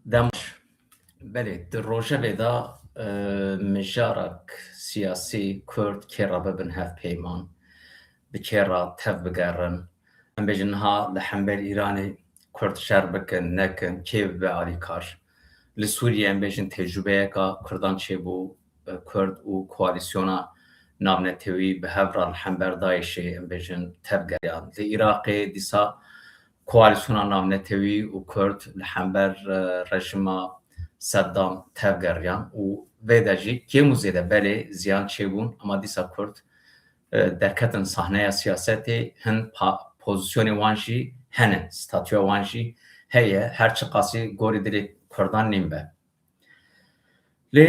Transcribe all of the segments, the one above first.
دمش بله در روژه دا مجارك سياسي كرد كيرا ببن هف بيمان بكيرا تف بقرن ام بجنها لحنبال إيراني كرد شر بكن نكن كيف بعالي كار لسوريا ام بجن تجربه كردان چبو كرد و كواليسيونا نابنتوي بهفرا الحنبر دايشي ام بجن تف قريان لإراقي ديسا koalisyona navnetevi û Kurd li hember rejima Seddam tev geriyan û vê de jî kêm û zêde belê ziyan çêbûn ama dîsa Kurd derketin sahneya siyasetê hin pozisyonê wan jî hene statüya wan jî heye her çi qasî gorî dilê Kurdan nîn be. Lê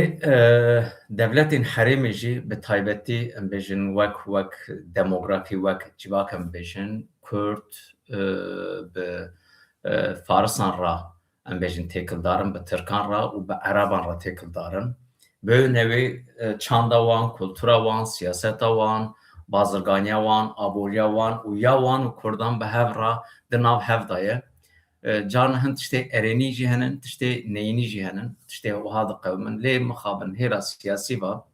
devletên herêmê jî bi taybetî em bêjin wek demografî wek civak em bêjin Kurd bi Farisan ra em bêjin têkildarin, bi Tirkan ra û bi Eraban ra têkildarin. Bi nevê çanda wan, kultura wan, siyaseta wan, bazirganiya wan, aboriya wan û ya wan û Kurdan bi hev ra di nav hev de ye. Carna hin tiştê erênî jî henin, tiştê neyînî jî henin, tiştê wiha diqewmin. Lê mixabin hêra siyasî va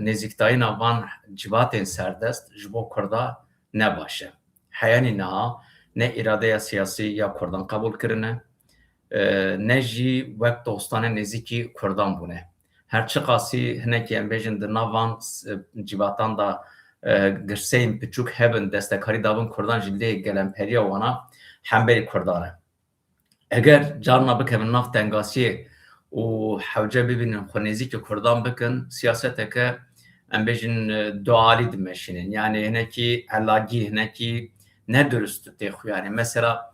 nêzîkdayîna van civatên serdest ji bo Kurda ne baş e. Heyanî niha ne îradeya siyasî ya Kurdan qebûl kirine, ne jî wek dostanê nêzîkî Kurdan bûne. Her çi qasî hinekî em bêjin di nav van civatan da girseyên piçûk hebin destekarî dabin Kurdan jî lê gelemperiya wana hemberî Kurdan e. Eger carna bikevin nav tengasiyê û hewce bibînin xwe nêzîkî Kurdan bikin, siyaseteke em bêjin dualî dimeşînin. Yani hinekî elagî, hinekî nedurist tê xwe yani. Mesela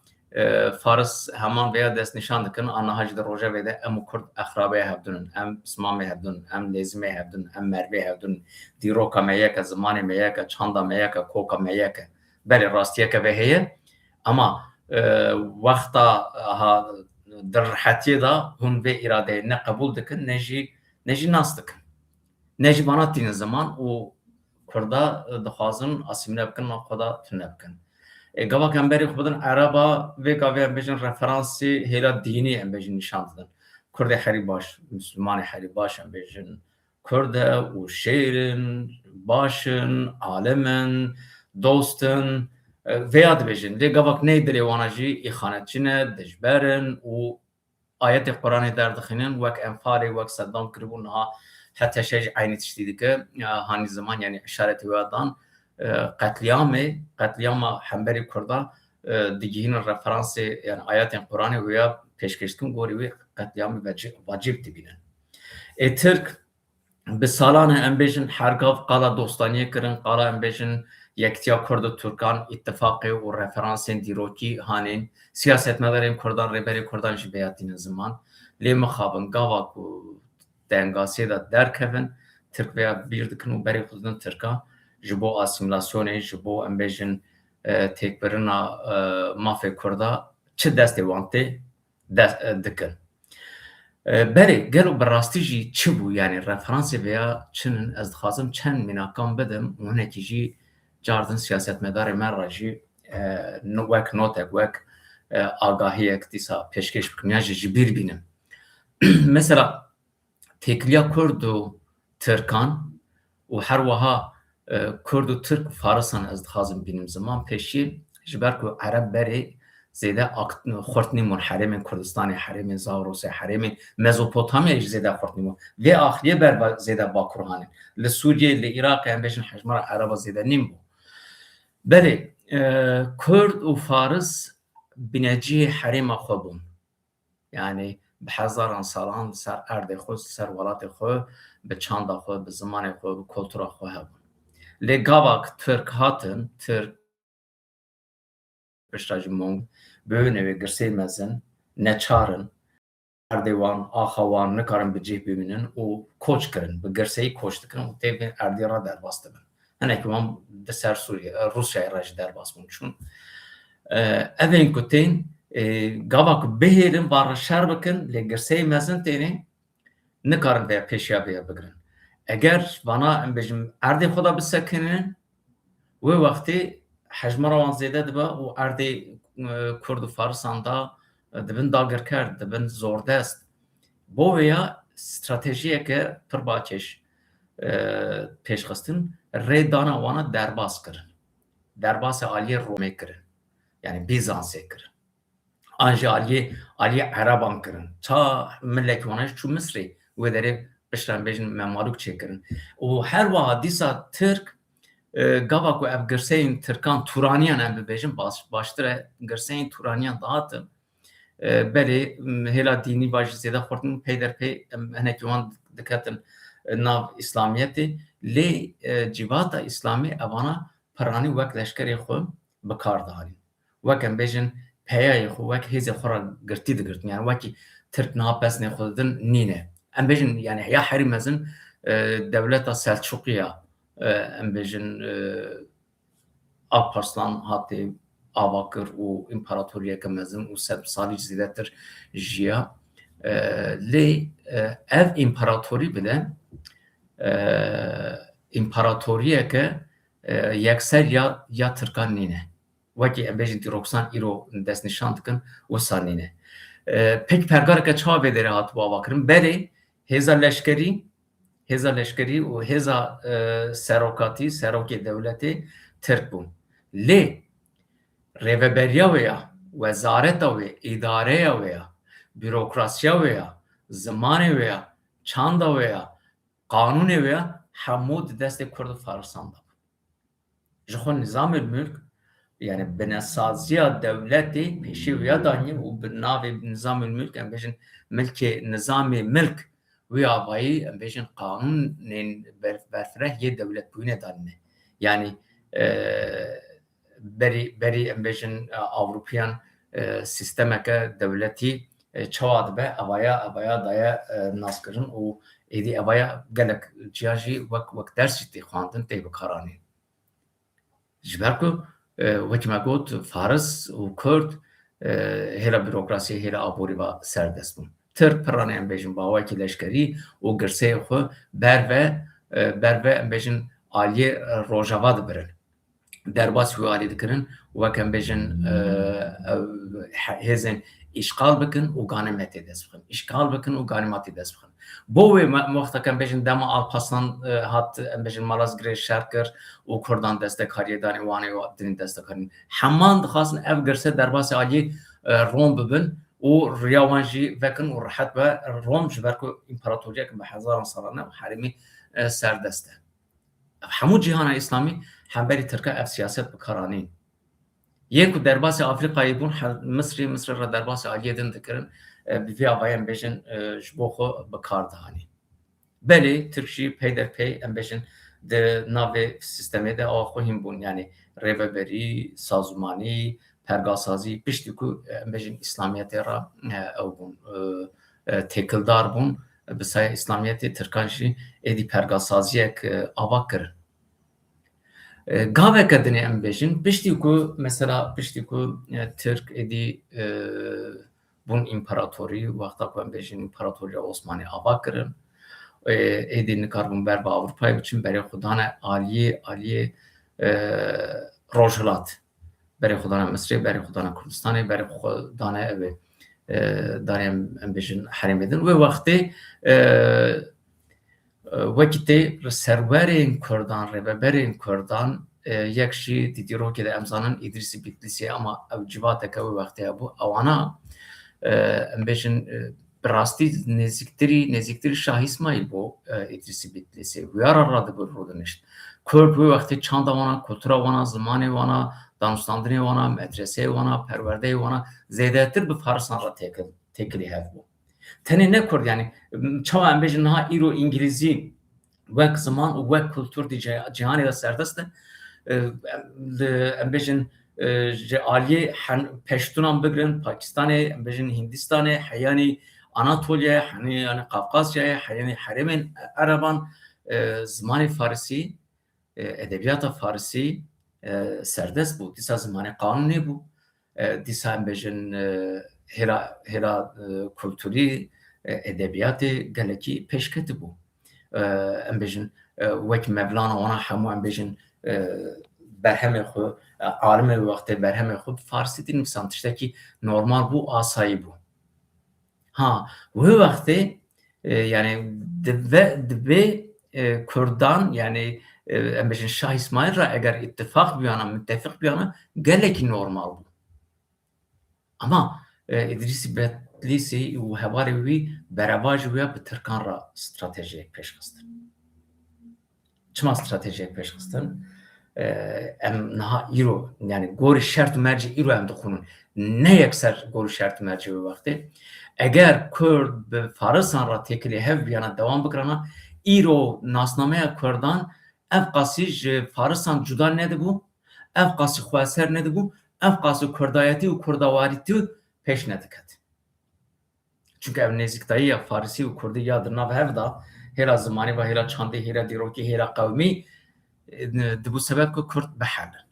Faris heman veya destnîşan dikin aniha jî di rojevê de em û Kurd exrabeyê hevdûnin, em Smamê hevdûnin, em Lêzimê hevdûnin, em Mervê hevdûnin, dîroka me yek e, zimanê me yek e, çanda me yek e, koka me yek e. Belê rastiyeke ve heye ama wexta di rihetiyê da hûn vê îradeyê ne qebûl dikin ne jî nas dikin. Ne jî bana tînin ziman û Kurda dixwazin asîmîle bikin û xwe da tune bikin. Gavak em berê xwe bidin Eraba vê gavê em bêjin referansê hêla dînî em bêjin nîşan didin. Kurdê herî baş, Müslümanê herî baş em bêjin Kurd e û şêrin, başin, alimin, dostin vêya dibêjin. Lê gavak ney dilê wan jî îxanetçî ne, dijberin û ayetê Qur'anê derdixînin wek Enfalê, wek Seddam kiribû niha heteşe jî aynî tiştî dike hanî ziman yani işaretê we dan qetliyama hemberî Kurda digihînin referansê yani ayetên Qur'anê wêya pêşkêştin gorî wê qetliyamê vacib dibînin. Tirk bi salan em bêjin hergav qala dostaniyê kirin, qala em bêjin yektiya Kurd û Türkan îttifaqê û referansên dîrokî hanîn. Siyasetmedarên Kurdan rêberê Kurdan jî vêya tînin ziman. Lê mixabin gavak û dengasiyê de derkevin, Tirk veya bîr dikin û berê xwe didin Tirka ji bo asîmilasyonê, ji bo em bêjin têkbirina mafê Kurda çi destê wan tê dikin. Berê gelo bi rastî jî çi bû yani referansê veya çinin ez dixwazim çend mînakan bidim û hinekî jî cardin siyasetmedarê me ra jî wek notek wek agahiyek dîsa pêşkêş bikim ya ji bîr bînim. Mesela têkiliya Kurd û Tirkan û her wiha Kurd û Tirk û Farisan ez dixwazim bînim ziman pêşî ji ber ku Ereb berê zêde xurtnî bûn herêmên Kurdistanê, herêmên Zavrosê, herêmên Mezopotamyayê jî zêde xurtnî bûn. Vê axiriyê ber zêde bakur hanîn. Li Sûriyê, li Iraqê em bêjin hejmara Ereba zêde nîn bû. Berê Kurd û Faris bineciyê herêma xwe bûn. Yani bi hezaran salan ser erdê xwe, ser welatê xwe, bi çanda xwe, bi zimanê xwe, bi kultura xwe hebûn. Lê gavak Tirk hatin, Tirk pişta jî mong bi wê nevê girsey mezin, neçarin, erdê wan, axa wan nikarin bi cih bimînin û koç kirin, bi girseyî koç dikin û têvên erdê ra derbas dibin. Hinekî wan di ser Rûsyayê re jî derbas bûn çûn. Evên ku tên gavak bihêlin barra şer bikin lê girseyê mezin têne nikarin veya pêşiya vêya bigirin. Eger vana em bêjin erdê xwe da bisekinin wê wextê hejmara wan zêde dibe û erdê Kurd û Farisan da dibin dagirker, dibin zordest. Bo veya stratejiyek pir baçeş pêşxistin rêdana wana derbas kirin. Derbasê aliyê Romê kirin. Yani Bizansê kirin. An jî aliyê Ereban kirin. Ça milek wana çû Misrê wê derê piştran bêjin memalûk çêkirin. û her wiha dîsa Tirk gava ku ev girseyên Tirkan Turaniyan em bibêjin baştir e girseyên Turaniyan dihatin belê hêla dînî va jî zêde xurtin peyderpey em hinekî wan diketin nav İslamiyetê lê civata İslamî evana piranî wek leşkerê xwe bi kar dihanîn. Wek em bêjin peyayê xwe wek hêzê xwe ra girtî digirtin. Yani wekî Tirk niha pesnê xwe didin nîne. Em bêjin yani ya herî mezin dewleta Selçuqiya em bêjin Alparslan hatê ava kir û împaratoriyeke mezin û sed salî zêdetir jiya. Lê ev împaratorî bide împaratoriyeke yekser ya Tirkan nîne. Wekî em bêjin dîroksan îro destnîşan dikin wisa nîne. Pek pergareke çawa vê derê hatibû ava kirin. Berê hêza leşkerî û hêza serokatî, serokê dewletê Tirk bûn. Lê rêveberiya wê ya, wezareta wê, îdareya wê ya, bürokrasiya wê ya, zimanê wê ya, çanda wê ya, qanûnê wê ya hemû di destê Kurd û Farisan de bû. Ji xwe nizamê milk yani binesaziya dewletê pêşî wêya danî û bi navê nizamê milk em bêjin milkê nizamê milk wî avayî em bêjin qanûnên berfireh yê dewletbûyînê danîne. Yani berî em bêjin Ewropiyan sîstemeke dewletî çawa dibe evaya daye naskirin û êdî evaya gelek ciya jî wek ders jî tê xwandin tê bikaranîn. Ji ber ku wekî me got Faris û Kurd hêla bürokrasiyê hêla aborî ve serdest bûn. Tirk piranê em bêjin bawekî leşkerî û girseyê xwe ber ve em bêjin aliyê Rojava dibirin. Derbas wî alî dikirin wek em bêjin hêzên îşgal bikin û ganîmetê dest bixin. İşgal bikin û ganîmetê dest bixin. Bo wê wexta em bêjin dema Alparslan hat em bêjin Malazgirê şer kir û Kurdan destekariye danî wanê dinê destekarîn. Heman dixwazin ev girse derbasê aliyê Rom bibin û riya wan jî vekin û rihet be. Rom ji ber ku împaratoriyek bi hezaran salan e herîmî serdest e. Hemû cîhana İslamî hemberî Tirka ev siyaset bikaranîn. Yê ku derbasê Afrikayê bûn Misrê re derbasê aliyê din dikirin bi vê avayê em bêjin ji bo xwe bi kar dihanîn. Belê Tirk jî peyderpey em bêjin di navê sîstemê de awa xwe hîn bûn. Yani rêveberî, sazûmanî, pergasazî piştî ku em bêjin İslamiyetê ra ew bûn têkildar bûn. Bi saya İslamiyetê Tirkan jî êdî pergasaziyek ava kirin. Gaveke dinê em bêjin piştî ku mesela piştî ku Tirk êdî bûn împaratorî wexta ku em bêjin împaratoriya Osmanî ava kirin êdî nikarbûn ber bi Ewropayê biçin berê xwe dane aliyê Rojhilat. Berê xwe dane Misrê, berê xwe dane Kurdistanê, berê xwe dane evê darê em bêjin herêmê din. Wê wextê wekî tê serwerên Kurdan, rêveberên Kurdan yek jî di dîrokê de em zanin İdrîsî Bitlisî ama ew civateke wê wextê hebû. Ewana em bêjin bi rastî nêzîktirî Şah İsmaîl bû İdrîsî Bitlisî. Wêra ra dibir rûdinişt. Kurd wê wextê çanda wana, kultura wana, zimanê wana, danûstandinê wana, medreseyê wana, perwerdeyê wana zêdetir bi Farisan ra têkilî hebû. Tenê ne Kurd yani çawa em bêjin niha îro İngilîzî wek ziman û wek kultur di cîhanê de serdest e. Em bêjin ji aliyê Peştunan bigirin, Pakistanê, em bêjin Hindistanê, heyanî Anatolyayê, heyanî Qafqasyayê, heyanî herêmên Ereban zimanê Farsî, edebiyata Farsî serdest bû. Dîsa zimanê qanûnê bû. Dîsa em bêjin hêla kulturî edebiyatê gelekî pêşketî bû. Em bêjin wek mevlana wana hemû em bêjin berhemê xwe alimê wextê berhemê xwe Farsî dî nivîsan tiştekî normal bû, asayî bû. Ha wê wextê yani divê Kurdan yani em bêjin Şah İsmail re eger ittifaq biyana, müttefik biyana gelekî normal bû. Ama İdrîsî Bedlîsî û hevalê wî bereva ji wê bi Tirkan re stratejiyek pêşxistin. Çima stratejiyek pêşxistin? Em niha îro yani gorî şert û mercî îro em dixwînin. Ne yekser gorî şert û mercî wê wextê. Eger Kurd bi Farisan re têkilê hev biyana dewam bikirana, îro nasnameya Kurdan ev qasî ji Farisan cuda nedibû, ev qasî xweser nedibû, ev qasî Kurdayetî û Kurdawarîtî pêş nediket. Çünkü ev nêzîktayiya Farsî û Kurdî ya di nav hev da hêra zimanî ve hêra çandî, hêra dîrokî, hêra qewmî dibû sebeb ku Kurd bihelin.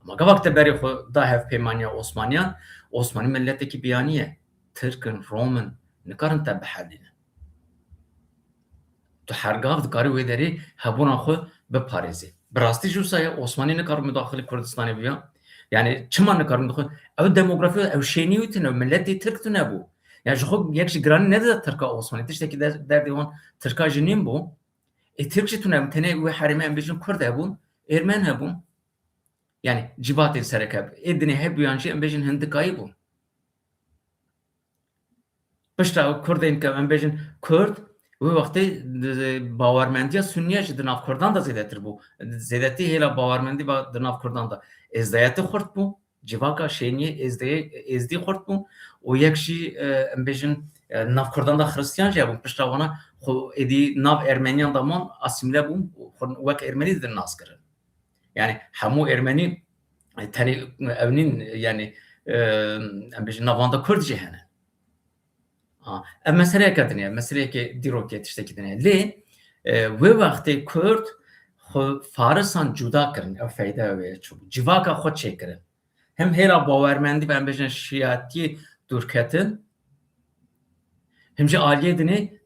Ama gavak te berê xwe da hevpêmaniya Osmaniyan, Osmanî milletekî biyanî ye. Tirkin, Romin nikarin te bihelînin. Tu hergav dikarî wê derê hebûna xwe biparêzî. Bi rastî jî wisa ye Osmanî nikar müdaxilê Kurdistanê biya. Yani çima nikarin dixwe? Ew demografî ew şênî wî tune, milletê Tirk tune bû. Yani ji xwe yek ji giranî nedide Tirka Osmanî. Tiştekî derdê wan Tirka jî nîm bû. Tirk jî tune tenê wê herêmê em bêjin Kurd hebûn, Êrmen hebûn. Yani civatên serek heb. Êdinê hebûyan jî em bêjin Hindikayî bûn. Pişta Kurdên ke em bêjin Kurd, wê wextê bawermendiya Sunniya jî di nav Kurdan da zêdetir bû. Zêdetî hêla bawermendî di nav Kurdan da. Êzdeyetî xurt bû, civaka şêniyê êzdî xurt bû û yek jî em bêjin nav Kurdan da Xristiyan jî hebûn. Pişta wana êdî nav Ermeniyan da man asîmile bûn, wek Ermenî didin nas kirin. Yani hemû Ermenî tenê ew nîn yani em bêjin navanda Kurd jî hene. Ev meseleyeke diniye, meseleyekê dîrokê tiştekî diniye. Lê wê wextê Kurd xwe Farisan cuda kirin, ew feyda wê çûbû. Civaka xwe çêkirin. Hem hêra bawermendî ve em bêjin şiatiyê dûrketin, hem jî aliyê dinê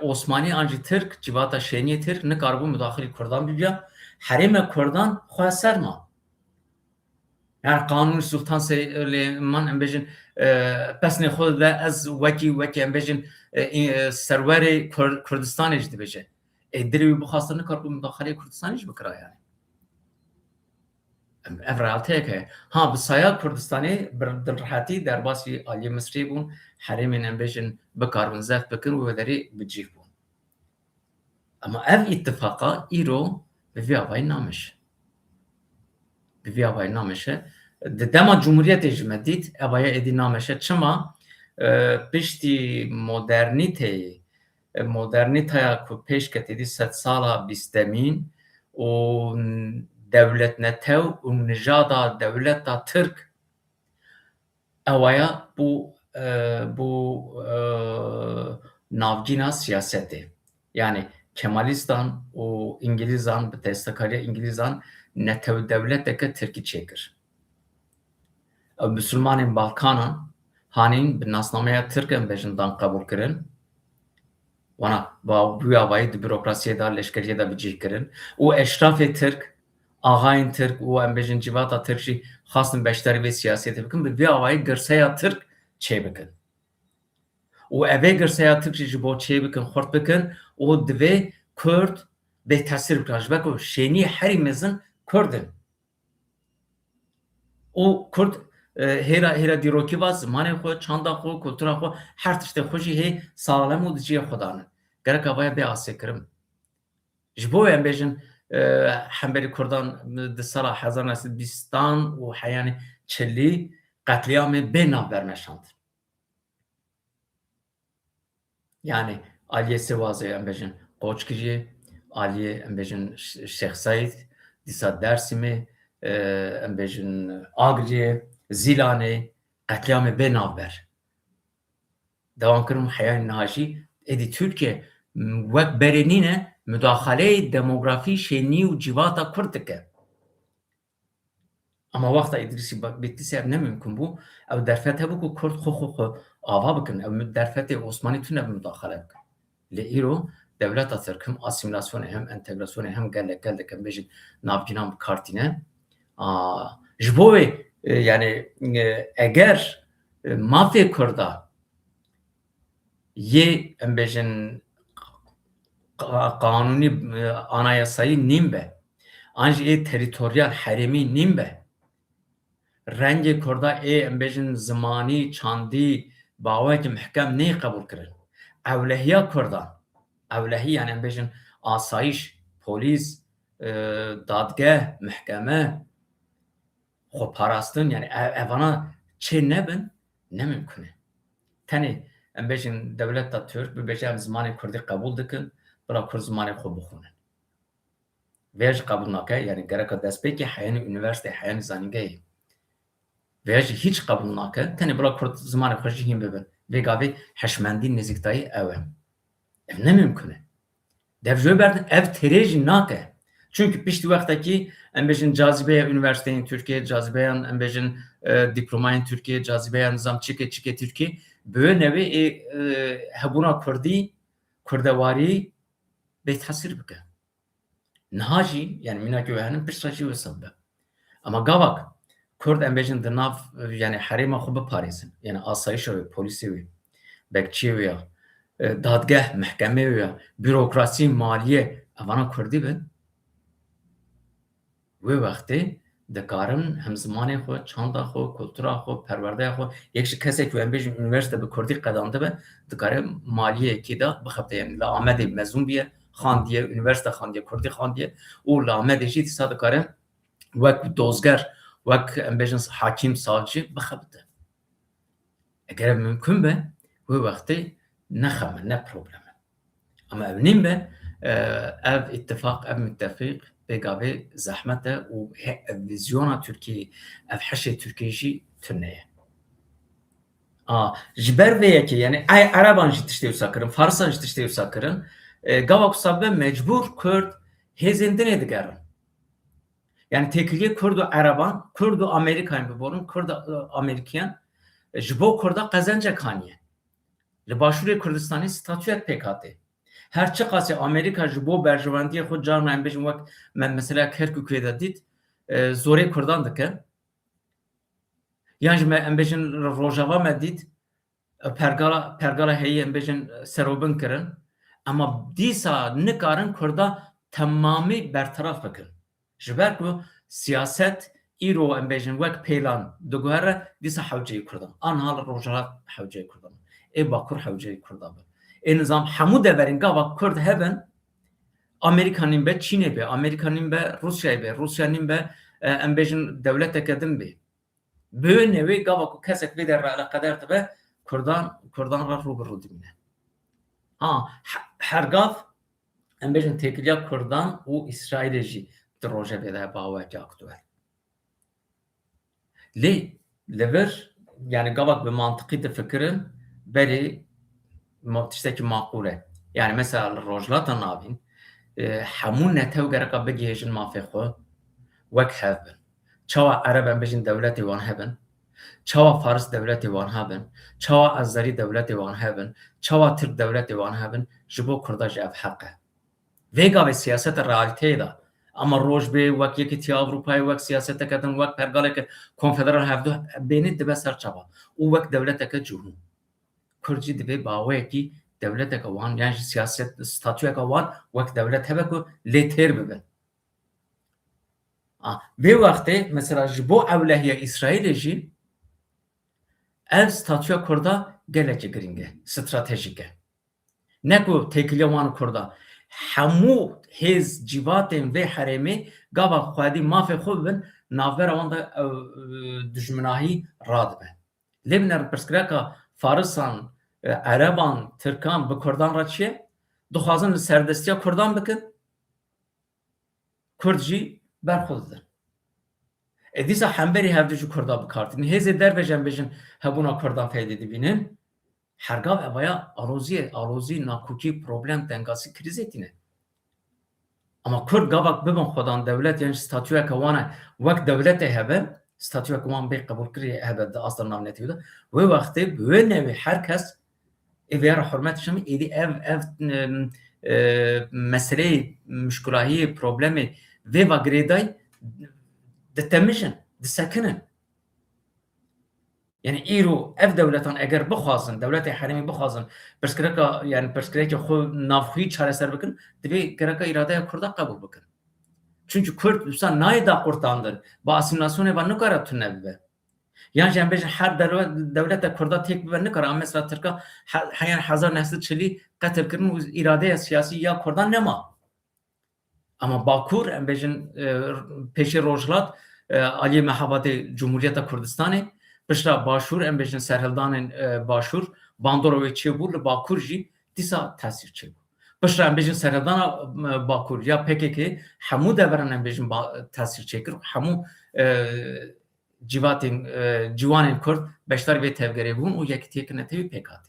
Osmanî an jî Tirk, civata şêniyê Tirk nikaribû müdaxilê Kurdan bibiya. Herêma Kurdan xweser ma. Yani Kanuni Sultan Süleyman em bêjin pesnê xwe de ez wekî em bêjin serwerê Kurdistanê jî dibêje. Dilê wî bixwasta nikarbû müdaxileyê Kurdistanê jî bikira yani. Ev realîteyek heye. Ha bi saya Kurdistanê bi dilrehetî derbasî aliyê Misrî bûn, herêmên em bêjin bikarbin zef bikin û wê derê bi cîv bûn. Ama ev îttifaqa îro bi vî avayî nameşe. Bi vî avayî nameşe. Di dema Cumhuriyetê jî me dît evaya êdî nameşe. Çima? Piştî modernîteyê, modernîteya ku pêş ketî dî sed sala bîstemîn û dewletnetew û nijada dewleta Tirk evaya bû navcîna siyasetê. Yani Kemalîstan û İngilîzan bi destekariya İngilîzan netew dewleteke Tirkî çêkir. Müslümanên Balkanan hanîn bi nasnameya Tirk em bêjin dan qebûl kirin. Wana bûya avayî di bürokrasiyê de leşkeriyê de bi cih kirin û eşrafê Tirk, axayên Tirk û em bêjin civata Tirk jî xwastin beşdarî vê siyasetê bikin, bi vê avayî girseya Tirk çê bikin. û evê girseya Tirk jî ji bo çê bikin, xurt bikin û divê Kurd bêtesîr bikin. Ji ber ku şêniyê herî mezin Kurdin. û Kurd hêra dîrokî va zimanê xwe, çanda xwe, kultura xwe, her tiştê xwe jî hê salem û di ciyê xwe danin. Gerek avaya bê asêkirin. Ji bo em bêjin hemberî Kurdan di sala 1920 û heyanî çilî qetliyamê bê nav bermeşand. Yani aliyê Sivasê em bêjin qoç kiriye, aliyê em bêjin Şex Saîd, dîsa Dêrsimê, em bêjin Agiriyê, Zîlanê qetliyamê bê nav ber. Dewamkirin heyanî niha jî êdî Tirkiye wek berê nîne müdaxaleyê demografî, şênî û civata Kurd dike. Ama wexta İdrîsî Bedlîsî ev nemimkün bû. Ew derfet hebû ku Kurd xwe ava bikin. Ew derfetê Osmanî tune bi müdaxale bikin. Lê îro devleta Türk'üm asimilasyonu hem entegrasyonu hem gelek hem bejin navginam kartine. Ji bo wê yani eger mafê Kurda yê em bêjin kanunî anayasayî nîm be, an jî ê terîtoryal herêmî nîm be, rengê Kurda ê em bêjin zimanî, çandî, bawekî mihkem nê qebûl kirin. Ewlehiya Kurdan, ewlehî yani em bêjin asayiş, polîs, dadgeh, mihkeme, xweparastin yani evana çê nebin ne mümkün e. Tenê em bêjin dewleta Türk bibêje em zimanê Kurdî qebûl dikin, bila Kurd zimanê xwe bixwînin. Vê jî qebûl nake yani gereka destpêkê heyenî unîversîteyê, heyenî zanîngehê. Vê jî hiç qebûl nake, tenê bila Kurd zimanê xwe jî hîn bibin. Vê gavê heşmendî nêzîktayî ew e. Ev ne mümkün e. Dev ji wê berdin ev têrê jî nake. Çünkü piştî wextekî em bêjin cazibeya unîversîteyên Tirkiye, cazibeyan em bêjin dîplomayên Tirkiye, cazibeya nizam çikê Tirkiye bi wê nevê hebûna Kurdî, kurdewarî bêtesîr bike. Niha jî yani mînakê wê henin pişta jî wisa be. Ama gavak Kurd em bêjin di nav yani herêma xwe biparêzin. Yani asayişa wê, polîsê wê, bekçiyê wê ya, dadgeh, mihkemê wê ya, bürokrasî, maliye evana Kurdî bin. Wê wextê dikarin hem zimanê xwe, çanda xwe, kultura xwe, perwerdeya xwe yek ji kesek ku em bêjin unîversîte bi Kurdî qedandibe dikare maliyekê de bixebite yani li Amedê mezûn biye, xandiye, unîversîte xandiye, Kurdî xandiye û li Amedê jî dîsa dikare wek dozger, wek em bêjin hakîm, savcı bixebite. Eger ev mümkün be wê wextê nexeme, ne problem e. Ama ev nîm be ev ittifaq, ev müttefîq bêgavê zehmet e û ev vîzyona Tirkiyeyê, ev heşê Tirkiye jî tune ye. Ji ber vê yekê yani Ereban jî tiştê wisa kirin, Farsan jî tiştê wisa kirin, gava ku sabe mecbûr Kurd hêzên dinê digerin. Yani têkiliyê Kurd û Ereban, Kurd û Amerîkayên biborin, Kurd û Amerîkiyan ji bo Kurda qezencek haniye. Li Başûrê Kurdistanê statûyek pêk hate. Her çi qasî Amerîka ji bo berjewendiyê xwe carna em bêjin wek me mesela Kerkûkê de dît zorê Kurdan dike. Yan ji me em bêjin Rojava me dît pergala heyî em bêjin serobin kirin. Ama dîsa nikarin Kurda temamî bertaraf bikin. Ji ber ku siyaset îro em bêjin wek pêlan diguhere dîsa hewceyê Kurdan. Anha li Rojava hewceyê Kurdan. Ê Bakur hewceyê Kurdan be. Ê nizam hemû deverên gava Kurd hebin Amerika nîm be, Çînê be, Amerika nîm be, Rusyayê be, Rusya nîm be, em bêjin dewleteke din be. Bi wê nevê gava ku kesek vê derve eleqedar dibe Kurdan re rûbirû dibîne. Her gav em bêjin têkiliya Kurdan û İsraîlê jî di rojevê de hebe awayekî aktûel. Lê li vir yani gavak bi mantıqî difikirin berê tiştekî maqûl e. Yani mesela li rojhilata navîn hemû netew gereka bigihêjin mafê xwe wek hev bin. Çawa Ereb em bêjin dewletê wan hebin, çawa Faris dewletê wan hebin, çawa Azerî dewletê wan hebin, çawa Tirk dewletê wan hebin, ji bo Kurda jî ev heq e. Vê gavê siyaseta realîteyê de ama roj bê wek Yekîtiya Avrupayê wek siyaseteke din wek pergaleke konfederal hevdû bênî dibe ser çava û wek dewleteke cihû. Kurd jî dibe bawayekî dewleteke wan yan jî siyaset statûyeka wan wek dewlet hebe ku lê têr bibin. Vê wextê mesela ji bo ewlehiya İsraîlê jî ev statûya Kurda gelekî giring e, stratejîk e. Ne ku têkiliya wan Kurda hemû hêz cîvatên vê herêmê gava xwedî mafê xwe bibin navbera wan de dijminahî radibe. Lê bin pirsgirêka Farisan, Ereban, Tirkan bi Kurdan re çi ye? Dixwazin li serdestiya Kurdan bikin, Kurd jî berxwe didin. Dîsa hemberî hevdû ji Kurda bikartînin. Hêzê derve em bêjin hebûna Kurdan feydê dibînin. Hergav evaya alozî, nakûkî, problem, dengasî, krizê tîne. Ama Kurd gavak bibin xwedan dewlet yan statûyeka wan e wek dewletê hebe, statûyeka wan bê qebûlkirî hebe di asta navnetî de wê wextê bi wê nevê her kes ê vêya re hurmet şîme êdî ev meseleyi, müşkülahî, problemê vê va girêdayî ditemijin, disekinin. Yani îro ev dewletan eger bixwazin, dewletê herêmî bixwazin pirsgirêka yani pirsgirêkê xwe navxwî çareser bikin, divê gireka îradeya Kurda qebûl bikin. Çünkü Kurd wisa nayê da qurtandin, bi asîmîlasyonê ve nikare tune bibe. Yan jî em bêjin her dewleta Kurda têk bibe nikare. Mesela Tirka heyan 1940 qetil kirin û îradeya siyasî ya Kurdan nema. Ama Bakur em bêjin pêşê Rojhilat Aliyê Mehebatê Cumhuriyeta Kurdistanê pişta Başûr em bêjin serhildanên Başûr bandora wê çêbû li Bakur jî dîsa tesîr çêbû. Pişta em bêjin serhildana Bakur ya PKK hemû deveran em bêjin tesîr çêkir hemû cîvatên ciwanên Kurd beşdar vê tevgerê bûn û yekîtiyekî netewî pêkhatî.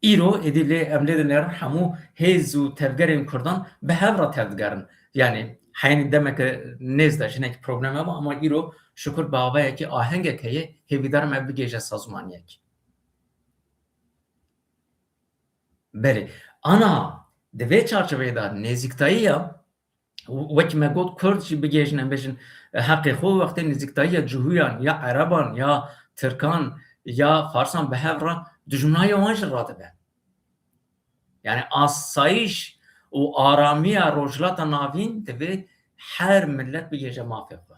İro edilê em lê dinêrin hemû hêz û tevgerên Kurdan bi hev re tevgerin. Yani heynî demeke nêz de jinek problem hebe ama îro ji Kurd bavayekî ahengek heye hêvîdarim ev bigêje sazmaniyekî. Belê. Ana di vê çarçoveyê de nêzîktayiya wekî me got Kurd jî bigêjin em bêjin heqê xwe wextê nêzîktayiya cihûyan ya Ereban ya Tirkan ya Farsan bi hev re dijminaya wan jî radibe. Yani asayiş û aramiya rojhilata navîn divê her millet bigêje mafê xwe.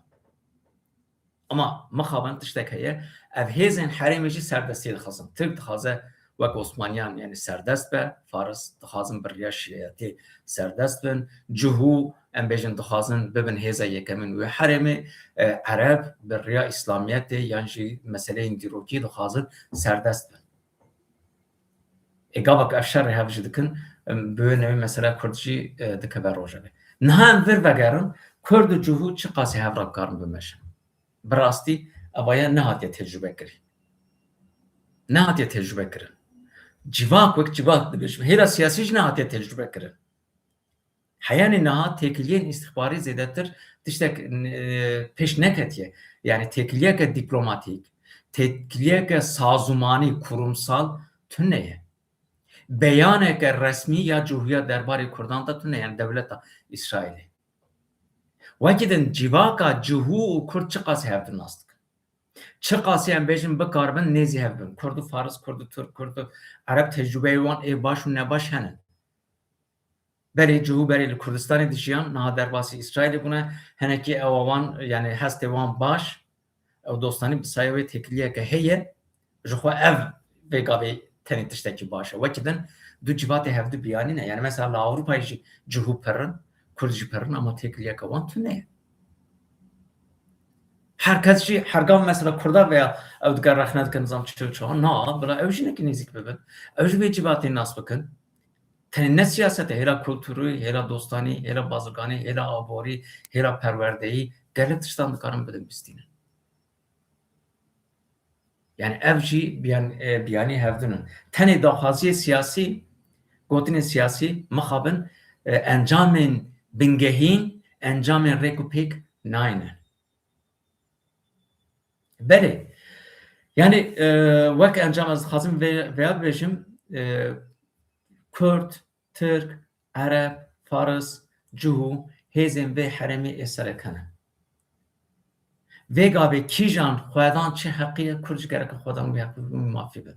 Ama mixabin tiştek heye ev hêzên herêmê jî serdestiyê dixwazin. Tirk dixwaze wek Osmaniyan yani serdest be, Faris dixwazin bi riya şîetê serdest bin, cihû em bêjin dixwazin bibin hêza yekemîn wê herêmê, Ereb bi riya İslamiyetê yan jî meseleyên dîrokî dixwazin serdest bin. Gavek ev şerê hev jî dikin bi wê nevî mesela Kurd jî dikeve rojevê. Niha em vir vegerin Kurd û cihû çi qasî hev re bikarin bimeşin. Bi rastî evaya nehatiye tecrübe kirî. Nehatiye tecrübe kirin. Civak wek civak dibêjim. Hêla siyasî jî nehatiye tecrübe kirin. Heyanê niha têkiliyên îstixbarî zêdetir tiştek pêş neketiye. Yani têkiliyeke dîplomatîk, têkiliyeke sazûmanî, kurumsal tune ye. Beyaneke resmî ya Cumhuriya derbarê Kurdan da tune yani devleta İsrailê. Wekî din civaka cihû û Kurd çi qasî hev din nas dikin. Çi qasî em bêjin bikarbin nêzî hev bin. Kurd û Faris, Kurd û Türk, Kurd û Ereb tecrübeyê wan ê baş û nebaş henin. Berê cihû berê li Kurdistanê dijiyan niha derbasî İsrailê bûne henekî ew wan yani hestê wan baş ew dostanî bi sayê wê têkiliyeke heye ji xwe ev vê gavê tenê tiştekî baş e. Wekî din du civatê hevdû biyanîne. Yani mesela li Avrupayê jî cihû perin, Kurd jî perin ama têkiliyeka wan tune ye. Herkes jî hergav mesela Kurda veya ew dikare rexne dikin nizam çi na bila ew jî nekî nêzik bibin. Ew jî vê civatê nas bikin. Tenê ne siyasetê hêla kulturî, hêla dostanî, hêla bazirganî, hêla aborî, hêla perwerdeyî gelek tiştan dikarin bidin bistînin. Yani ev jî biyanî hevdinin. Tenê daxwaziyê siyasî, gotinên siyasî mixabin encamên bingehîn, encamên rêk û pêk nayîne. Belê. Yani wek encam ez dixwazim vêya bibêjim Kurd, Türk, Ereb, Faris, cihû hêzên vê herêmê ê serekene. Vê gavê kîjan xwedan çi heqî ye Kurd ji gereka xwedan wî heqî mafî be.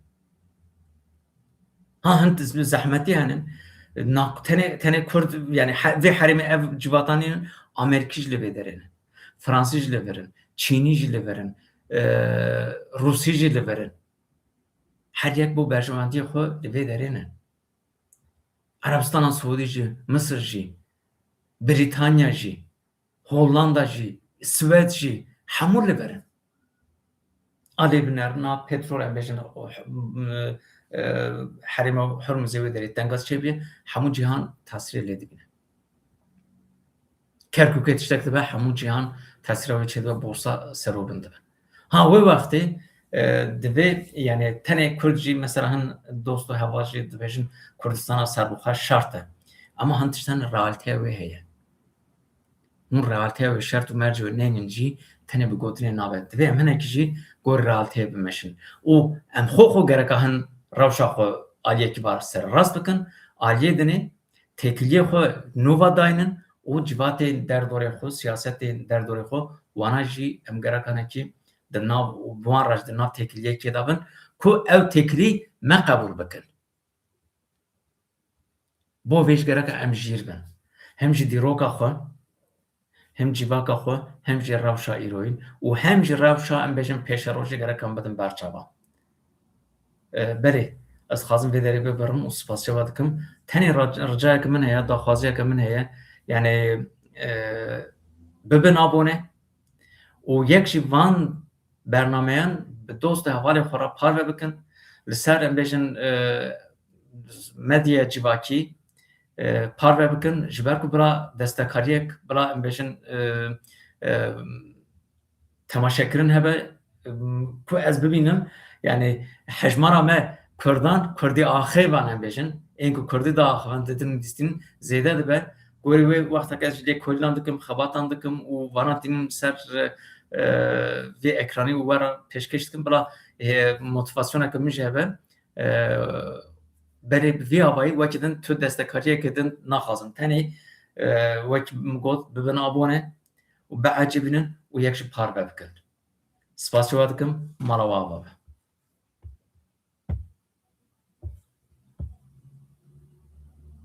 Ha hin zehmetî henin tenê Kurd yani vê herêmê ev civatanî Amerîkî jî li vê derê ne. Fransî jî li verin, Çînî jî li verin, Rûsî jî li verin. Her yek bu berjewendiyê xwe li vê derê ne. Arabistana Suudî jî, Mısır jî, Britanya jî, Hollanda jî, Swêd jî hemû li verin. Alê binerina petrol em bêjin herêma Hormuzê wê derê dengaz çêbiye hemû cîhan tesîrê lê dibîne. Kerkûkê tiştek dibe hemû cîhan tesîra wê çêdibe borsa serobin dibe. Ha wê wextê divê yani tenê Kurd jî mesela hin dost û heva jî dibêjin Kurdistana serbixwe şart e. Ama hin tiştan realîteya wê heye. Hûn realîteya wê şert û merci wê neynin jî tenê bi gotinê nabe. Divê em hinekî jî gor realîteyê bimeşin. û em xwe gereka hin rewşa xwe aliyekî bar serrast bikin Aliye dine tekliye xo nova dayının o civatê derdorê xwe siyasetê derdorê xwe wana jî em gerekane ki di nav wan rej di nav têkiliyekê de bin ku ew têkilî me qebûl bikin. Bo vê ji gerek e em jîr bin. Hem ji dîroka xwe, hem civaka xwe, hem ji rewşa îroyîn û hem ji rewşa em bêjin pêşerojê gerek em bidin berçavan. Berê ez dixwazim vê derê bibirim û spasiyeva dikim. Tenê ricayeke min heye, daxwaziyeke min heye yani bibin abone û yek jî van bernameyan bi dost hevalê xwe re parve bikin. Li ser em bêjin medyaya civakî parve bikin ji ber ku bira destekariyek bira em bêjin temaşekirin hebe ku ez bibînim yani hejmara me Kurdan Kurdî axêvan em bêjin ên ku Kurdî da axivand didin dîstin zêde dibe gorî wê wexteke ez ji lê kolilan dikim xebatan dikim û wana tînim ser vê ekranî û were pêşkêş dikim bila motivasyoneke min jî hebe berê bi vê avayî wekî din tu destekariyekê din naxwazin tenê wekî min got bibin abone û biecîbînin û yek jî parve bikin. Spasiya dikim mala we ava be.